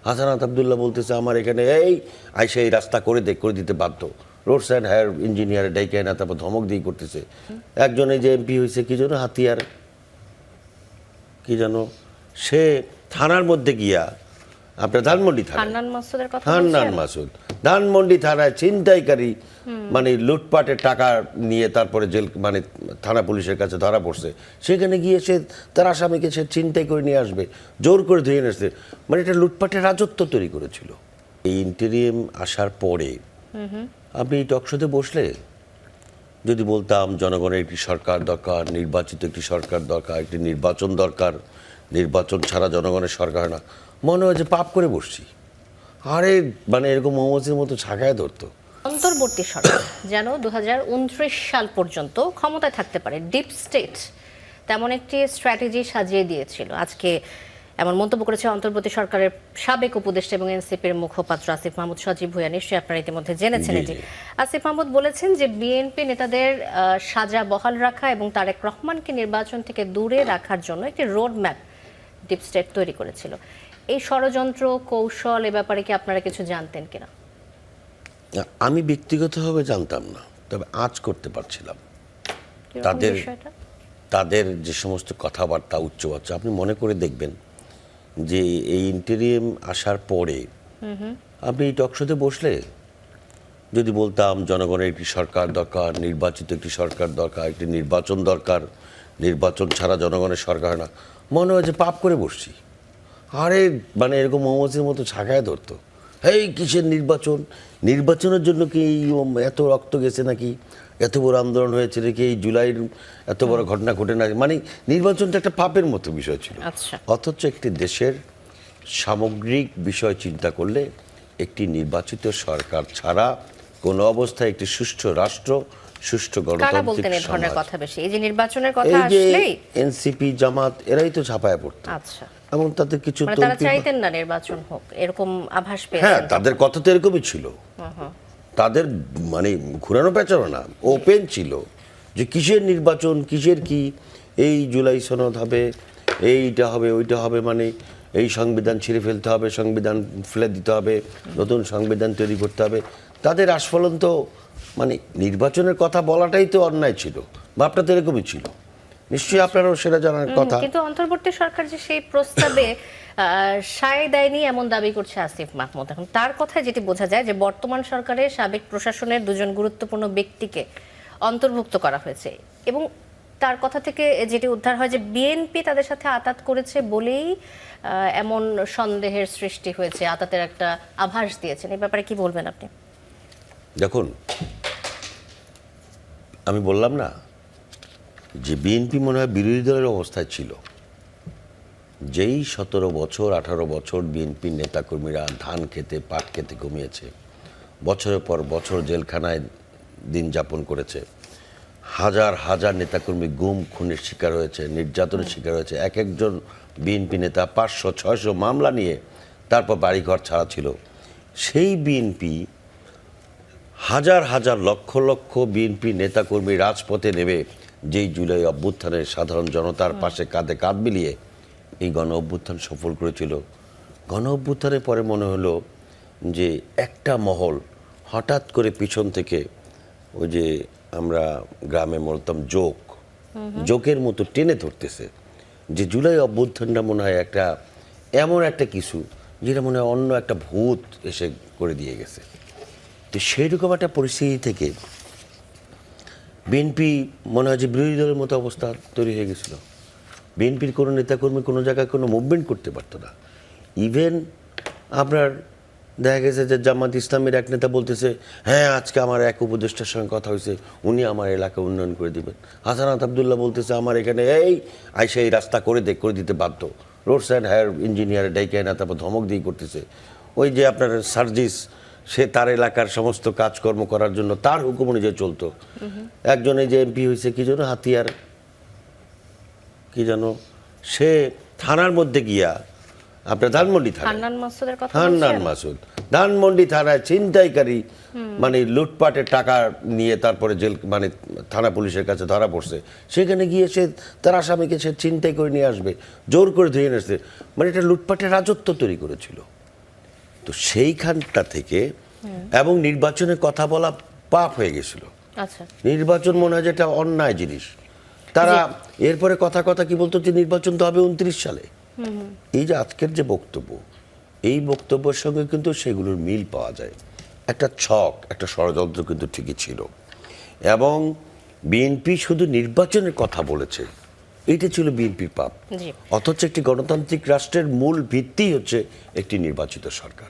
হাসানাত আব্দুল্লাহ বলতেছে আমার এখানে এই আইসা এই রাস্তা করে দিতে বাধ্য। রোড সাইড হায়ার ইঞ্জিনিয়ার ডাইকে না, তারপর ধমক দিয়ে করতেছে। একজনে যে এমপি হয়েছে কি যেন হাতিয়ার কি যেন, সে থানার মধ্যে গিয়া আপনার ধানমন্ডি থানা, হান্নান মাসুদ ধানমন্ডি থানায় ছিনতাইকারী মানে লুটপাটের টাকা নিয়ে তারপরে জেল মানে থানা পুলিশের কাছে ধরা পড়ছে। সেখানে গিয়ে সে তার আসামিকে সে ছিনতাই করে নিয়ে আসবে, জোর করে ধুয়ে নিয়ে আসছে, মানে এটা লুটপাটের রাজত্ব তৈরি করেছিল। এই ইন্টেরিয়াম আসার পরে আপনি এই টকশোতে বসলে যদি বলতাম জনগণের একটি সরকার দরকার, নির্বাচিত একটি সরকার দরকার, একটি নির্বাচন দরকার, নির্বাচন ছাড়া জনগণের সরকার হয় না, মনে হয় যে পাপ করে বসছি। আরে মানে এরকম মৌমাছির মতো ছাকায় ধরতো। অন্তর্বর্তী সরকার যেন 2029 সাল পর্যন্ত ক্ষমতায় থাকতে পারে, ডিপ স্টেট তেমন একটি স্ট্র্যাটেজি সাজিয়ে দিয়েছিল। আজকে এমন মন্তব্য করেছে অন্তর্বর্তী সরকারের সাবেক উপদেষ্টা এবং এনসিপির মুখপাত্র আসিফ মাহমুদ সজীব ভূঁইয়া। নিশ্চয়ই আপনারা ইতিমধ্যে জেনেছেন এটি। আসিফ মাহমুদ বলেছেন যে বিএনপি নেতাদের সাজা বহাল রাখা এবং তারেক রহমানকে নির্বাচন থেকে দূরে রাখার জন্য একটি রোড ম্যাপ ডিপ স্টেট তৈরি করেছিল। এই ষড়যন্ত্র কৌশল এ ব্যাপারে কি আপনারা কিছু জানতেন কিনা? আমি ব্যক্তিগতভাবে জানতাম না, তবে আজ করতে পারছিলাম। তাদের যে সমস্ত কথাবার্তা উচ্চবাচ্চা, আপনি মনে করে দেখবেন যে এই ইন্টেরিয়াম আসার পরে আপনি এই টকশোতে বসলে যদি বলতাম জনগণের একটি সরকার দরকার, নির্বাচিত একটি সরকার দরকার, একটি নির্বাচন দরকার, নির্বাচন ছাড়া জনগণের সরকার হয় না, মনে হয় যে পাপ করে বসছি। আরে মানে এরকম মৌমাছির মতো ছাকায় ধরতো। এই কিসের নির্বাচন, নির্বাচনের জন্য কি এত রক্ত গেছে নাকি, এত বড় আন্দোলন হয়েছে নাকি, এই জুলাইয়ের এত বড় ঘটনা ঘটে না, মানে নির্বাচনটা একটা পাপের মতো বিষয় ছিল। অথচ একটি দেশের সামগ্রিক বিষয় চিন্তা করলে একটি নির্বাচিত সরকার ছাড়া কোনো অবস্থায় একটি সুষ্ঠু রাষ্ট্র, সুষ্ঠু গণতান্ত্রিক সমাজ, কথা বেশি এই যে নির্বাচনের কথা আসলেই এনসিপি জামাত এরাই তো ছাপায় পড়তো। আচ্ছা, এবং তাদের কিছু তারা চাইতেন না নির্বাচন হোক, এরকম আভাস পেয়েছেন? হ্যাঁ, তাদের কথা তো এরকমই ছিল। তাদের মানে ঘুরানো পেঁচানো না, ওপেন ছিল যে কিসের নির্বাচন, কিসের কি, এই জুলাই সনদ হবে, এইটা হবে, ওইটা হবে, মানে এই সংবিধান ছিঁড়ে ফেলতে হবে, সংবিধান ফেলে দিতে হবে, নতুন সংবিধান তৈরি করতে হবে। তাদের আস্ফলন তো মানে নির্বাচনের কথা বলাটাই তো অন্যায় ছিল, ভাবটা তো এরকমই ছিল। নিশ্চয়ই আপনারাও সেটা জানার কথা। কিন্তু অন্তর্বর্তী সরকার যে সেই প্রস্তাবে সায় দেয়নি এমন দাবি করছে আসিফ মাহমুদ। এখন তার কথায় যেটি বোঝা যায় যে বর্তমান সরকারের সাবেক প্রশাসনের দুজন গুরুত্বপূর্ণ ব্যক্তিকে অন্তর্ভুক্ত করা হয়েছে, এবং তার কথা থেকে যেটি উদ্ধার হয় যে বিএনপি তাদের সাথে আতাত করেছে বলেই এমন সন্দেহের সৃষ্টি হয়েছে, আতাতের একটা আভাস দিয়েছেন। এই ব্যাপারে কি বলবেন আপনি? দেখুন, আমি বললাম না যে বিএনপি মনে হয় বিরোধী দলের অবস্থায় ছিল। যেই 17 বছর 18 বছর বিএনপির নেতাকর্মীরা ধান খেতে পাট খেতে কমিয়েছে, বছরের পর বছর জেলখানায় দিন যাপন করেছে, হাজার হাজার নেতাকর্মী গুম খুনের শিকার হয়েছে, নির্যাতনের শিকার হয়েছে, এক একজন বিএনপি নেতা 500-600 মামলা নিয়ে তারপর বাড়িঘর ছাড়া ছিল। সেই বিএনপি হাজার হাজার লক্ষ লক্ষ বিএনপি নেতাকর্মী রাজপথে নেমে যেই জুলাই অভ্যুত্থানের সাধারণ জনতার পাশে কাঁধে কাঁধ মিলিয়ে এই গণ অভ্যুত্থান সফল করেছিল। গণ অভ্যুত্থানের পরে মনে হলো যে একটা মহল হঠাৎ করে পিছন থেকে ওই যে আমরা গ্রামে বলতাম জোকের মতো টেনে ধরতেছে, যে জুলাই অভ্যুত্থানটা মনে হয় একটা এমন একটা কিছু যেটা মনে হয় অন্য একটা ভূত এসে করে দিয়ে গেছে। তো সেইরকম একটা পরিস্থিতি থেকে বিএনপি মনে হয় যে বিরোধী দলের মতো অবস্থা তৈরি হয়ে গেছিল। বিএনপির কোনো নেতাকর্মী কোনো জায়গায় কোনো মুভমেন্ট করতে পারতো না। ইভেন আপনার দেখা গেছে যে জামাত ইসলামের এক নেতা বলতেছে, হ্যাঁ আজকে আমার এক উপদেষ্টার সঙ্গে কথা হয়েছে, উনি আমার এলাকা উন্নয়ন করে দেবেন। হাসানাত আব্দুল্লাহ বলতেছে আমার এখানে এই আইসা এই রাস্তা করে দিতে বাধ্য। রোড সাইড হায়ার ইঞ্জিনিয়ার ডাইকে না, তারপর ধমক দিয়ে করতেছে। ওই যে আপনার সার্জিস, সে তার এলাকার সমস্ত কাজকর্ম করার জন্য তার হুকুম অনুযায়ী চলতো। একজনে যে এমপি হয়েছে কি যেন হাতিয়ার কি যেন, সে থানার মধ্যে গিয়া আপনার ধানমন্ডি থানা, হান্নান মাসুদ ধানমন্ডি থানায় ছিনতাইকারী মানে লুটপাটের টাকা নিয়ে তারপরে জেল মানে থানা পুলিশের কাছে ধরা পড়ছে। সেখানে গিয়ে সে তার আসামিকে সে ছিনতাই করে নিয়ে আসবে, জোর করে ধুয়ে নিয়ে আসছে, মানে এটা লুটপাটের রাজত্ব তৈরি করেছিল। তো সেইখানটা থেকে এবং নির্বাচনের কথা বলা পাপ হয়ে গেছিল। আচ্ছা, নির্বাচন মনে হয় যেটা অন্যায় জিনিস। তারা এরপরে কথা কি বলতো যে নির্বাচন তো হবে 29 সালে। এই যে আজকের যে বক্তব্য, এই বক্তব্যের সঙ্গে কিন্তু সেগুলোর মিল পাওয়া যায়। একটা ছক, একটা ষড়যন্ত্র কিন্তু ঠিকই ছিল। এবং বিএনপি শুধু নির্বাচনের কথা বলেছে, এইটা ছিল বিএনপির পাপ। জি। অথচ একটি গণতান্ত্রিক রাষ্ট্রের মূল ভিত্তি হচ্ছে একটি নির্বাচিত সরকার।